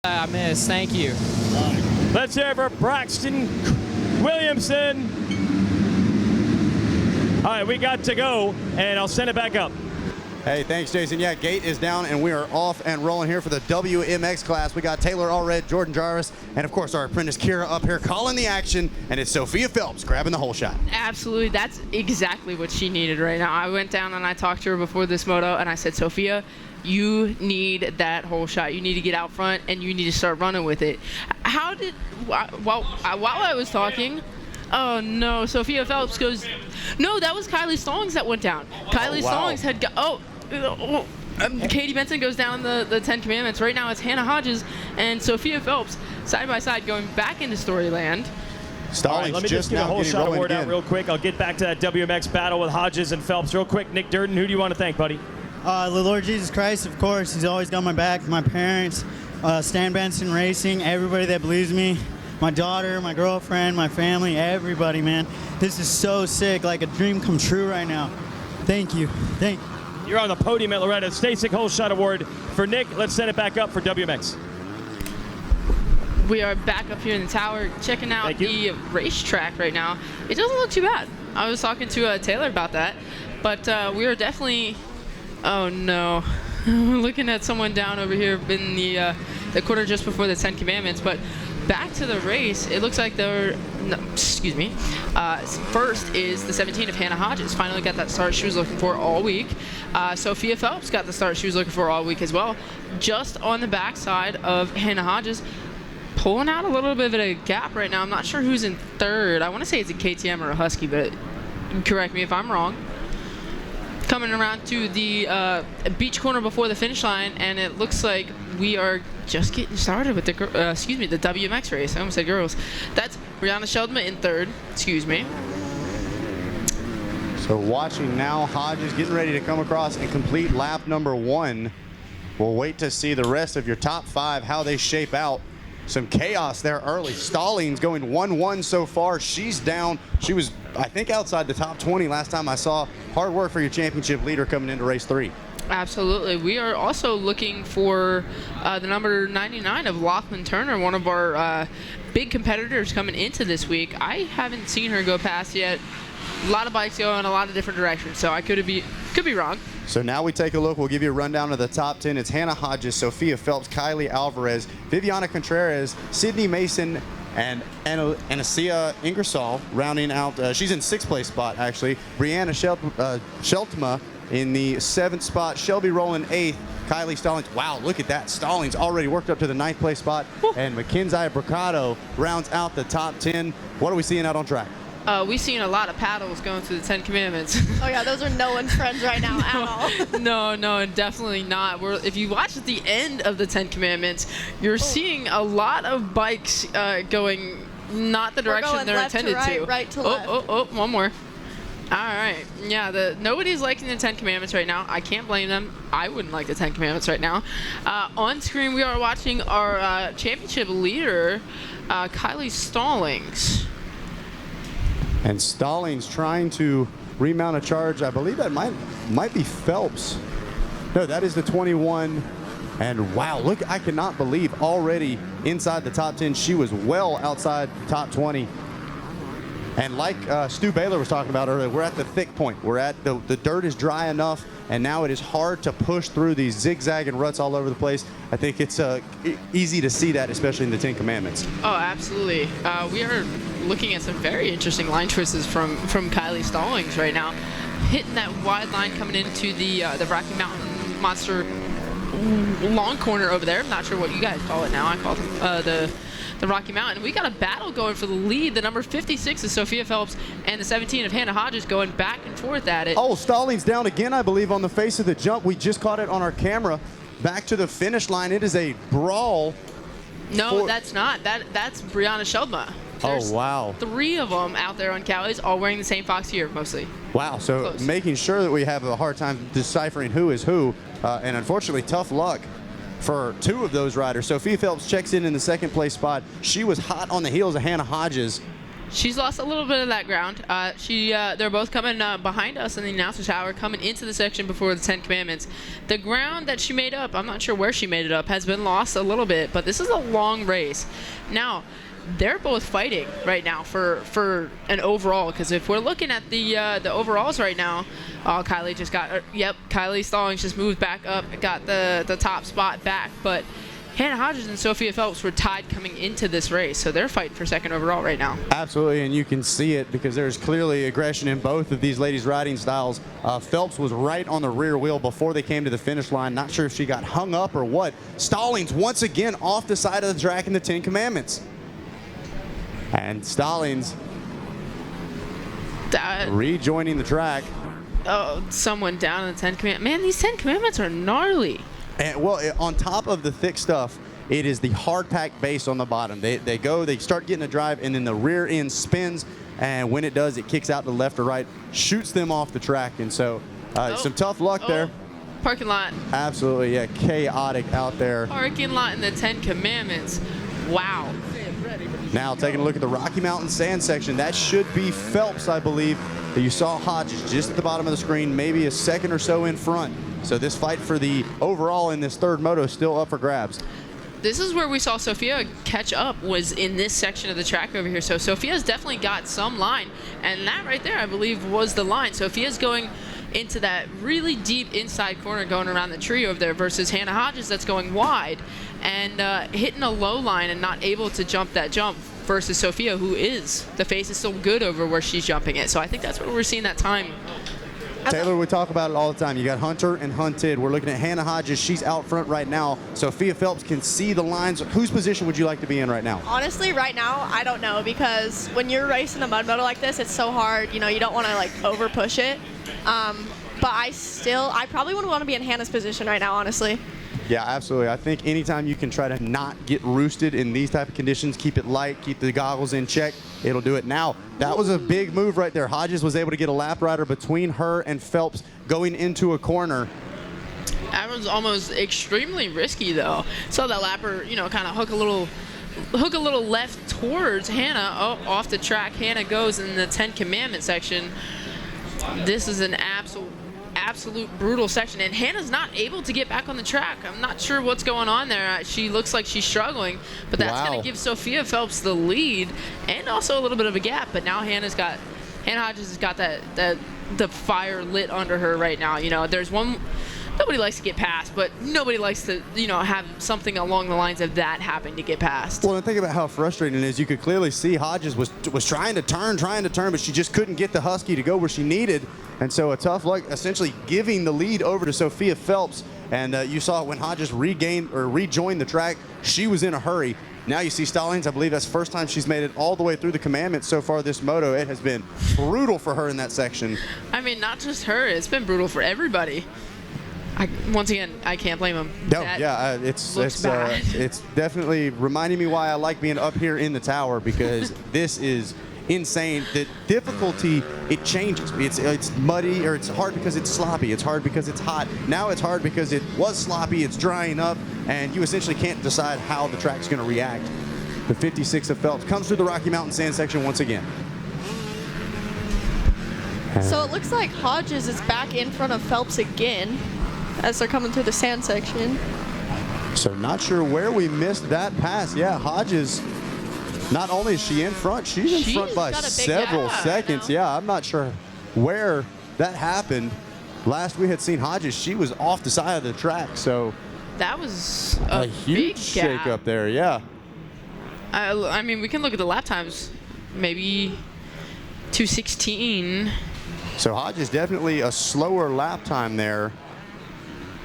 I missed. Thank you. Let's hear it for Braxton Williamson. All right, we got to go, and I'll send it back up. Hey, thanks, Jason. Yeah, gate is down, and we are off and rolling here for the WMX class. We got Taylor Allred, Jordan Jarvis, and, of course, our apprentice Kira up here calling the action, and it's Sophia Phelps grabbing the whole shot. Absolutely. That's exactly what she needed right now. I went down and I talked to her before this moto, and I said, Sophia, you need that whole shot. You need to get out front, and you need to start running with it. While I was talking, oh no, Sophia Phelps goes, no, that was Kylie Stallings that went down. Kylie Stallings had got, Katie Benson goes down the 10 Commandments. Right now it's Hannah Hodges and Sophia Phelps side by side going back into Storyland. All right, let me just get a whole shot award out real quick. I'll get back to that WMX battle with Hodges and Phelps real quick. Nick Durden, who do you want to thank, buddy? The Lord Jesus Christ, of course. He's always got my back. My parents, Stan Benson Racing, everybody that believes me. My daughter, my girlfriend, my family, everybody, man. This is so sick, like a dream come true right now. Thank you. Thank you. You're on the podium at Loretta. Stasic Whole Shot Award for Nick. Let's send it back up for WMX. We are back up here in the tower checking out the racetrack right now. It doesn't look too bad. I was talking to Taylor about that, but we are definitely, oh no. Looking at someone down over here in the quarter just before the 10 Commandments, but back to the race, it looks like first is the 17 of Hannah Hodges. Finally got that start she was looking for all week. Sophia Phelps got the start she was looking for all week as well. Just on the backside of Hannah Hodges, pulling out a little bit of a gap right now. I'm not sure who's in third. I want to say it's a KTM or a Husky, but correct me if I'm wrong. Coming around to the beach corner before the finish line, and it looks like we are just getting started with the the WMX race. I almost said girls. That's Brianna Sheldman in third. Excuse me. So watching now, Hodges getting ready to come across and complete lap number 1. We'll wait to see the rest of your top 5, how they shape out. Some chaos there early. Stallings going 1-1 so far. She's down. She was, I think, outside the top 20 last time I saw. Hard work for your championship leader coming into race 3. Absolutely. We are also looking for the number 99 of Lachlan Turner, one of our big competitors coming into this week. I haven't seen her go past yet. A lot of bikes go in a lot of different directions, so I could be wrong. So now we take a look. We'll give you a rundown of the top 10. It's Hannah Hodges, Sophia Phelps, Kylie Alvarez, Viviana Contreras, Sydney Mason, and Anasia Ingersoll rounding out. She's in 6th place spot, actually. Brianna Sheltma in the 7th spot. Shelby Rowland 8th. Kylie Stallings. Wow, look at that. Stallings already worked up to the 9th place spot. And Mackenzie Bricado rounds out the top 10. What are we seeing out on track? We've seen a lot of paddles going through the 10 Commandments. Oh yeah, those are no one's friends right now at all. No, definitely not. If you watch at the end of the 10 Commandments, you're seeing a lot of bikes going not the direction they're intended to. Right to left. One more. All right. Yeah, nobody's liking the 10 Commandments right now. I can't blame them. I wouldn't like the 10 Commandments right now. On screen, we are watching our championship leader, Kylie Stallings. And Stallings trying to remount a charge. I believe that might be Phelps. No, that is the 21. And wow, look, I cannot believe already inside the top 10. She was well outside the top 20. And like Stu Baylor was talking about earlier, we're at the thick point. We're at the dirt is dry enough, and now it is hard to push through these zigzag and ruts all over the place. I think it's easy to see that, especially in the 10 Commandments. Oh, absolutely. We are looking at some very interesting line choices from Kylie Stallings right now. Hitting that wide line coming into the Rocky Mountain Monster long corner over there. I'm not sure what you guys call it now. I call it the Rocky Mountain. We got a battle going for the lead. The number 56 is Sophia Phelps, and the 17 of Hannah Hodges going back and forth at it. Oh, Stallings down again, I believe, on the face of the jump. We just caught it on our camera. Back to the finish line. It is a brawl. No, that's not. That's Brianna Sheldma. There's wow. 3 of them out there on Cowleys, all wearing the same Fox gear, mostly. Wow, so Close. Making sure that we have a hard time deciphering who is who, and unfortunately, tough luck for 2 of those riders. Sophia Phelps checks in the 2nd place spot. She was hot on the heels of Hannah Hodges. She's lost a little bit of that ground. They're both coming behind us in the announcer tower, coming into the section before the 10 Commandments. The ground that she made up, I'm not sure where she made it up, has been lost a little bit, but this is a long race. Now, they're both fighting right now for an overall, because if we're looking at the overalls right now, Kylie just got, Kylie Stallings just moved back up, got the top spot back, but Hannah Hodges and Sophia Phelps were tied coming into this race, so they're fighting for second overall right now. Absolutely, and you can see it because there's clearly aggression in both of these ladies' riding styles. Phelps was right on the rear wheel before they came to the finish line. Not sure if she got hung up or what. Stallings once again off the side of the track in the 10 Commandments. And Stallings rejoining the track. Oh, someone down in the 10 Commandments. Man, these 10 Commandments are gnarly. And, well, on top of the thick stuff, it is the hard packed base on the bottom. They start getting a drive, and then the rear end spins, and when it does, it kicks out to left or right, shoots them off the track. And so some tough luck there. Parking lot. Absolutely, yeah, chaotic out there. Parking lot in the 10 Commandments. Wow. Now taking a look at the Rocky Mountain sand section, that should be Phelps, I believe. You saw Hodges just at the bottom of the screen, maybe a second or so in front. So this fight for the overall in this third moto is still up for grabs. This is where we saw Sophia catch up, was in this section of the track over here. So Sophia's definitely got some line, and that right there, I believe, was the line. Sophia's going into that really deep inside corner going around the tree over there versus Hannah Hodges that's going wide and hitting a low line and not able to jump that jump versus Sophia, who is, the face is still good over where she's jumping it. So I think that's where we're seeing that time. Taylor, we talk about it all the time. You got Hunter and Hunted. We're looking at Hannah Hodges. She's out front right now. Sophia Phelps can see the lines. Whose position would you like to be in right now? Honestly, right now, I don't know, because when you're racing a mud moto like this, it's so hard. You know, you don't want to like over push it. But I probably would want to be in Hannah's position right now, honestly. Yeah, absolutely. I think anytime you can try to not get roosted in these type of conditions, keep it light, keep the goggles in check, it'll do it. Now, that was a big move right there. Hodges was able to get a lap rider between her and Phelps going into a corner. That was almost extremely risky, though. Saw that lapper, you know, kind of hook a little left towards Hannah. Oh, off the track. Hannah goes in the 10 Commandment section. This is an absolute brutal section, and Hannah's not able to get back on the track. I'm not sure what's going on there. She looks like she's struggling, but that's going to give Sophia Phelps the lead and also a little bit of a gap. But now Hannah Hodges has got the fire lit under her right now. You know, there's one. Nobody likes to get past, but nobody likes to, you know, have something along the lines of that happen to get past. Well, and think about how frustrating it is. You could clearly see Hodges was trying to turn, but she just couldn't get the Husky to go where she needed. And so a tough luck, essentially giving the lead over to Sophia Phelps. And you saw when Hodges rejoined the track, she was in a hurry. Now you see Stallings. I believe that's the first time she's made it all the way through the Commandments so far this moto. It has been brutal for her in that section. I mean, not just her. It's been brutal for everybody. Once again, I can't blame him. No, yeah, it's definitely reminding me why I like being up here in the tower, because this is insane. The difficulty, it changes. It's muddy, or it's hard because it's sloppy. It's hard because it's hot. Now it's hard because it was sloppy. It's drying up, and you essentially can't decide how the track's going to react. The 56 of Phelps comes through the Rocky Mountain sand section once again. So it looks like Hodges is back in front of Phelps again as they're coming through the sand section. So not sure where we missed that pass. Yeah, Hodges, not only is she in front, she's in front by several seconds. Yeah, I'm not sure where that happened. Last we had seen Hodges, she was off the side of the track. So that was a huge shake up there. Yeah. I mean, we can look at the lap times. Maybe 2:16. So Hodges definitely a slower lap time there.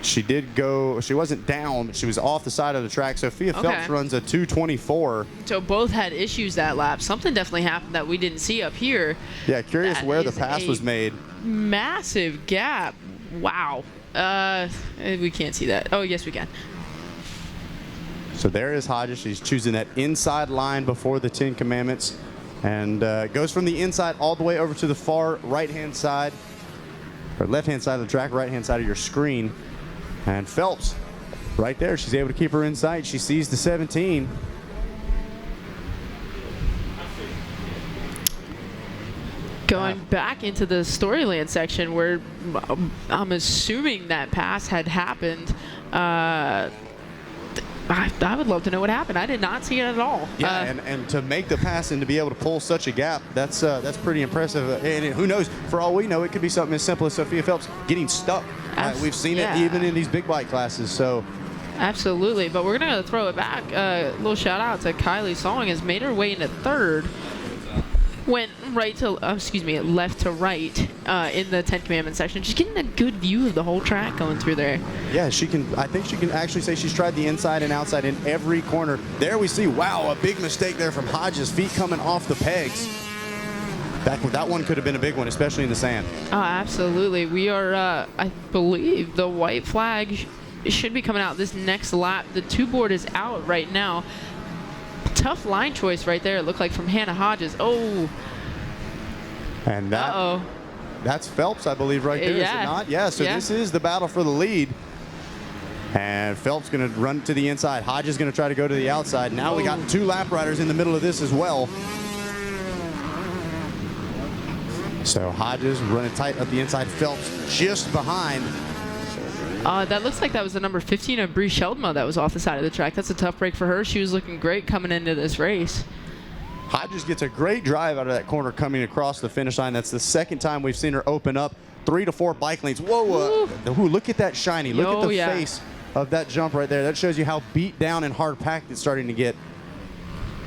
She wasn't down, but she was off the side of the track. Sophia Phelps runs a 2:24. So both had issues that lap. Something definitely happened that we didn't see up here. Yeah, curious where the pass was made. Massive gap. Wow. We can't see that. Oh, yes, we can. So there is Hodges. She's choosing that inside line before the 10 Commandments, and goes from the inside all the way over to the far right-hand side, or left-hand side of the track, right-hand side of your screen. And Phelps, right there, she's able to keep her in sight. She sees the 17. Going back into the Storyland section where I'm assuming that pass had happened. I would love to know what happened. I did not see it at all. Yeah, and to make the pass and to be able to pull such a gap, that's pretty impressive. And who knows, for all we know, it could be something as simple as Sophia Phelps getting stuck. We've seen it even in these big bike classes. So. Absolutely, but we're going to throw it back. A little shout out to Kylie Song, has made her way into third. Went left to right in the 10 Commandment section. Just getting a good view of the whole track going through there. Yeah, she can. I think she can actually say she's tried the inside and outside in every corner. There we see, wow, a big mistake there from Hodges. Feet coming off the pegs. That one could have been a big one, especially in the sand. Oh, absolutely. We are, I believe, the white flag should be coming out this next lap. The 2 board is out right now. Tough line choice right there, it looked like, from Hannah Hodges. Oh. And that's Phelps, I believe, right there, is it not? Yeah, so this is the battle for the lead. And Phelps going to run to the inside. Hodges going to try to go to the outside. Now we got 2 lap riders in the middle of this as well. So Hodges running tight up the inside. Phelps just behind. That looks like that was the number 15 of Bree Sheldma that was off the side of the track. That's a tough break for her. She was looking great coming into this race. Hodges gets a great drive out of that corner coming across the finish line. That's the second time we've seen her open up. 3 to 4 bike lanes. Whoa, look at that shiny. Look at the face of that jump right there. That shows you how beat down and hard packed it's starting to get.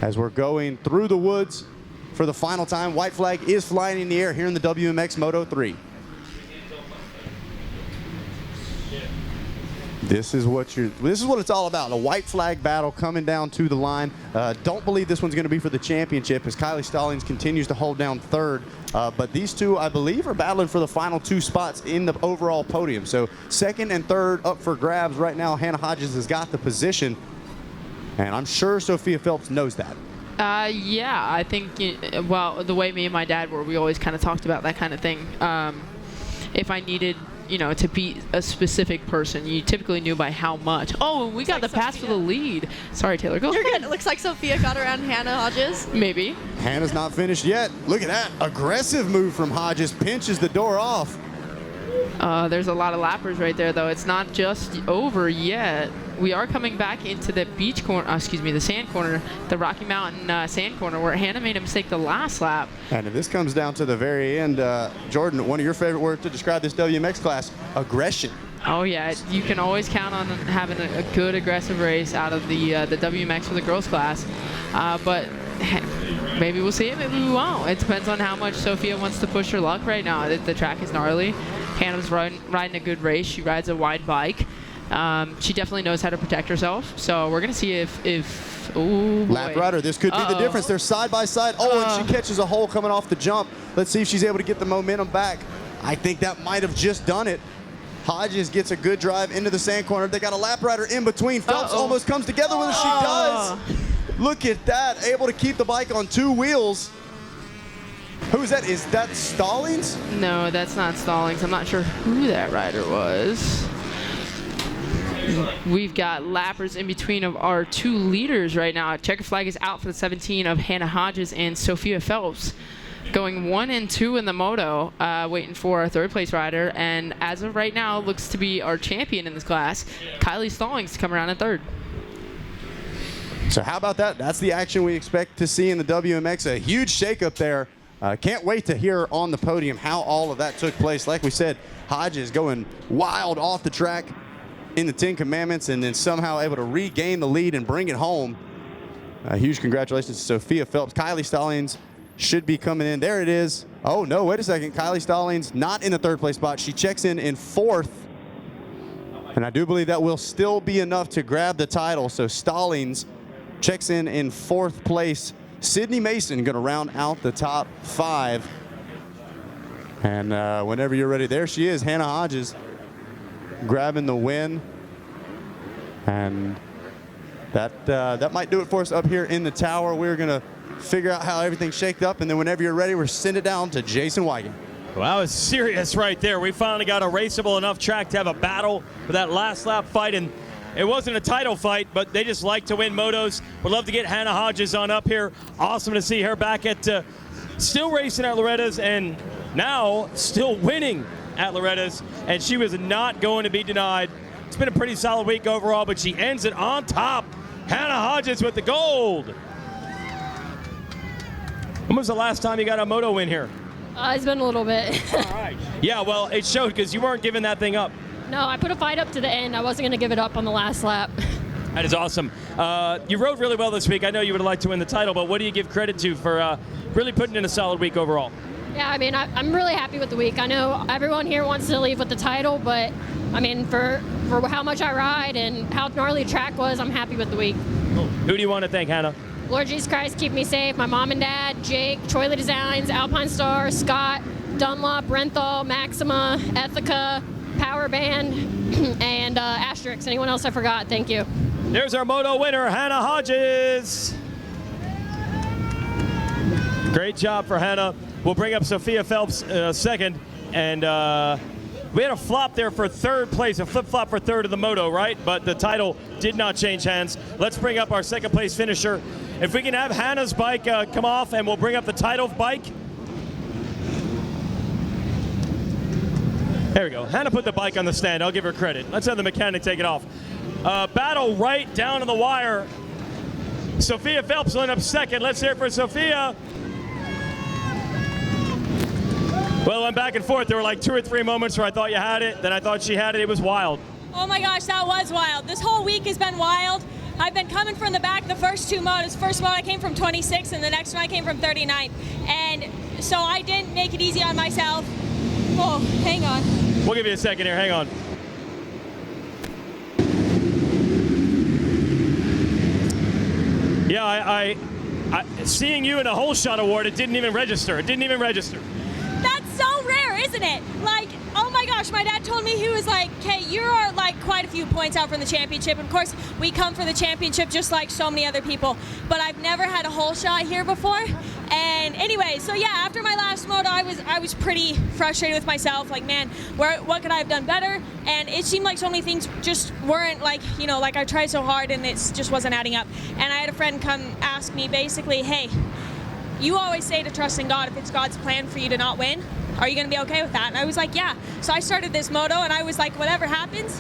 As we're going through the woods for the final time, white flag is flying in the air here in the WMX Moto 3. This is what it's all about. A white flag battle coming down to the line. Don't believe this one's going to be for the championship as Kylie Stallings continues to hold down third. But these two, I believe, are battling for the final 2 spots in the overall podium. So second and third up for grabs right now. Hannah Hodges has got the position, and I'm sure Sophia Phelps knows that. Yeah, I think, well, the way me and my dad were, we always kind of talked about that kind of thing. If I needed, to beat a specific person, you typically knew by how much. Oh, we got the pass for the lead. Sorry, Taylor, go. You're good. It looks like Sophia got around Hannah Hodges. Maybe. Hannah's not finished yet. Look at that. Aggressive move from Hodges. Pinches the door off. There's a lot of lappers right there, though. It's not just over yet. We are coming back into the beach corner, the sand corner, the Rocky Mountain sand corner, where Hannah made a mistake the last lap. And if this comes down to the very end, Jordan, one of your favorite words to describe this WMX class, aggression. Oh yeah, you can always count on having a good aggressive race out of the WMX for the girls class. But maybe we'll see it, maybe we won't. It depends on how much Sophia wants to push her luck right now. The track is gnarly. Hannah's riding a good race. She rides a wide bike. She definitely knows how to protect herself. So we're going to see if oh boy. Lap rider, this could be the difference. They're side by side. And she catches a hole coming off the jump. Let's see if she's able to get the momentum back. I think that might have just done it. Hodges gets a good drive into the sand corner. They got a lap rider in between. Phelps almost comes together with her. She does. Look at that. Able to keep the bike on 2 wheels. Who's that? Is that Stallings? No, that's not Stallings. I'm not sure who that rider was. We've got lappers in between of our 2 leaders right now. Checker flag is out for the 17 of Hannah Hodges and Sophia Phelps. Going 1 and 2 in the moto, waiting for our 3rd place rider. And as of right now, looks to be our champion in this class, Kylie Stallings, to come around in 3rd. So how about that? That's the action we expect to see in the WMX. A huge shakeup there. Can't wait to hear on the podium how all of that took place. Like we said, Hodges going wild off the track in the 10 Commandments and then somehow able to regain the lead and bring it home. Huge congratulations to Sophia Phelps. Kylie Stallings should be coming in. There it is. Oh, no, wait a second. Kylie Stallings not in the 3rd place spot. She checks in 4th. And I do believe that will still be enough to grab the title. So Stallings checks in 4th place. Sydney Mason going to round out the top 5. And whenever you're ready, there she is, Hannah Hodges, grabbing the win. And that might do it for us up here in the tower. We're going to figure out how everything shaked up, and then whenever you're ready, we're send it down to Jason Wigan. Well, that was serious right there. We finally got a raceable enough track to have a battle for that last lap fight, and it wasn't a title fight, but they just like to win motos. Would love to get Hannah Hodges on up here. Awesome to see her back at still racing at Loretta's and now still winning at Loretta's, and she was not going to be denied. It's been a pretty solid week overall, but she ends it on top. Hannah Hodges with the gold. When was the last time you got a moto win here? It's been a little bit. All right. Yeah, well, it showed because you weren't giving that thing up. No, I put a fight up to the end. I wasn't going to give it up on the last lap. That is awesome. You rode really well this week. I know you would have liked to win the title, but what do you give credit to for really putting in a solid week overall? Yeah, I mean, I'm really happy with the week. I know everyone here wants to leave with the title, but I mean, for how much I ride and how gnarly the track was, I'm happy with the week. Who do you want to thank, Hannah? Lord Jesus Christ, keep me safe. My mom and dad, Jake, Troily Designs, Alpine Star, Scott, Dunlop, Renthal, Maxima, Ethica, Power Band, and Asterix. Anyone else I forgot? Thank you. There's our moto winner, Hannah Hodges. Great job for Hannah. We'll bring up Sophia Phelps second, and we had a flop there for third place, a flip-flop for third of the moto, right? But the title did not change hands. Let's bring up our second place finisher. If we can have Hannah's bike come off, and we'll bring up the title bike. There we go. Hannah put the bike on the stand. I'll give her credit. Let's have the mechanic take it off. Battle right down to the wire. Sophia Phelps will end up second. Let's hear it for Sophia. Well, it went back and forth. There were like 2 or 3 moments where I thought you had it, then I thought she had it. It was wild. Oh my gosh, that was wild. This whole week has been wild. I've been coming from the back the first 2 motos. First one I came from 26 and the next one I came from 39. And so I didn't make it easy on myself. Oh, hang on. We'll give you a second here. Hang on. Yeah, I seeing you in a whole shot award, it didn't even register. It didn't even register. That's so rare, isn't it? Like, oh my gosh, my dad told me, he was like, okay, you are like quite a few points out from the championship. And of course, we come for the championship just like so many other people. But I've never had a whole shot here before. And anyway, so yeah, after my last moto, I was pretty frustrated with myself. Like, man, what could I have done better? And it seemed like so many things just weren't like, you know, like I tried so hard and it just wasn't adding up. And I had a friend come ask me basically, hey, you always say to trust in God. If it's God's plan for you to not win, are you going to be okay with that? And I was like, yeah. So I started this moto and I was like, whatever happens,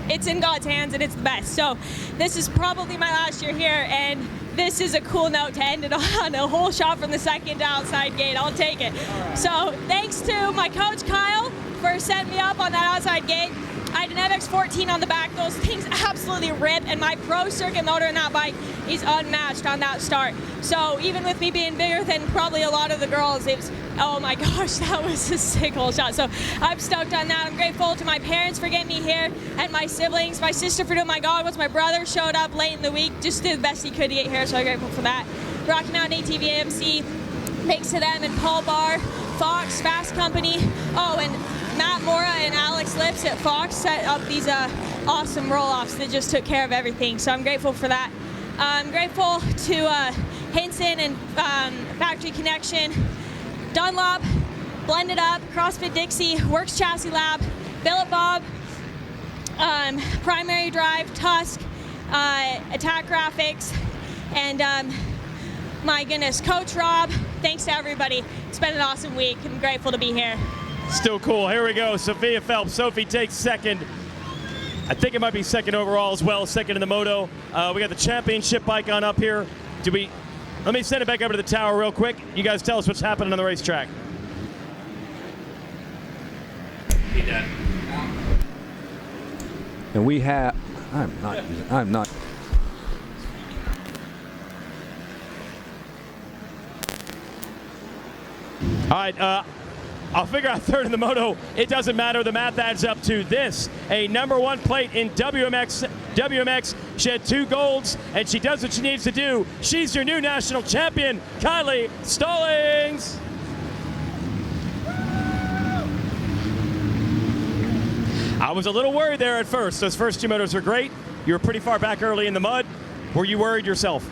it's in God's hands and it's the best. So this is probably my last year here, and this is a cool note to end it on. A whole shot from the second outside gate. I'll take it. So thanks to my coach, Kyle, for setting me up on that outside gate. I had an MX 14 on the back. Those things absolutely rip, and my pro circuit motor in that bike is unmatched on that start. So even with me being bigger than probably a lot of the girls, it was, oh my gosh, that was a sick whole shot. So I'm stoked on that. I'm grateful to my parents for getting me here, and my siblings, my sister for doing my goggles. My brother showed up late in the week, just did the best he could to get here, so I'm grateful for that. Rocky Mountain ATV AMC, thanks to them, and Paul Barr, Fox, Fast Company. Oh, and Matt Mora and Alex Lips at Fox set up these awesome roll-offs that just took care of everything. So I'm grateful for that. I'm grateful to Hinson and Factory Connection, Dunlop, Blended Up, CrossFit Dixie, Works Chassis Lab, Billet Bob, Primary Drive, Tusk, Attack Graphics, and my goodness, Coach Rob. Thanks to everybody. It's been an awesome week. I'm grateful to be here. Still cool. Here we go. Sophia Phelps. Sophie takes second. I think it might be second overall as well. Second in the moto. We got the championship bike on up here. Let me send it back over to the tower real quick. You guys tell us what's happening on the racetrack. And we have, I'm not. All right, I'll figure out third in the moto. It doesn't matter. The math adds up to this. A #1 plate in WMX. She had 2 golds, and she does what she needs to do. She's your new national champion, Kylie Stallings. I was a little worried there at first. Those first 2 motos were great. You were pretty far back early in the mud. Were you worried yourself?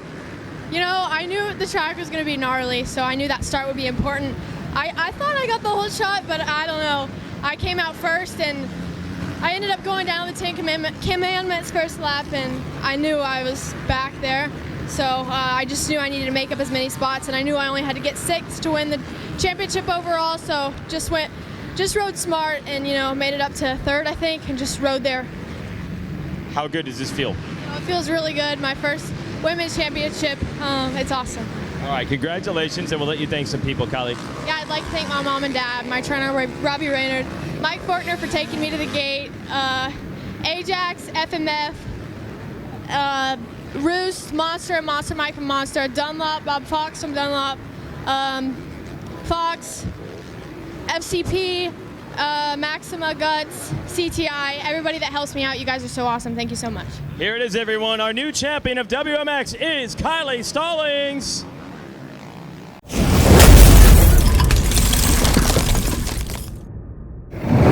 You know, I knew the track was going to be gnarly, so I knew that start would be important. I thought I got the whole shot, but I don't know. I came out first, and I ended up going down the 10 Commandments first lap, and I knew I was back there. So I just knew I needed to make up as many spots, and I knew I only had to get 6 to win the championship overall. So just rode smart, and made it up to 3rd, I think, and just rode there. How good does this feel? It feels really good. My first women's championship. It's awesome. All right, congratulations, and we'll let you thank some people, Kylie. Yeah, I'd like to thank my mom and dad, my trainer Robbie Raynard, Mike Fortner for taking me to the gate, Ajax, FMF, Roost, Monster Mike from Monster, Dunlop, Bob Fox from Dunlop, Fox, FCP, Maxima, Guts, CTI, everybody that helps me out. You guys are so awesome. Thank you so much. Here it is, everyone. Our new champion of WMX is Kylie Stallings.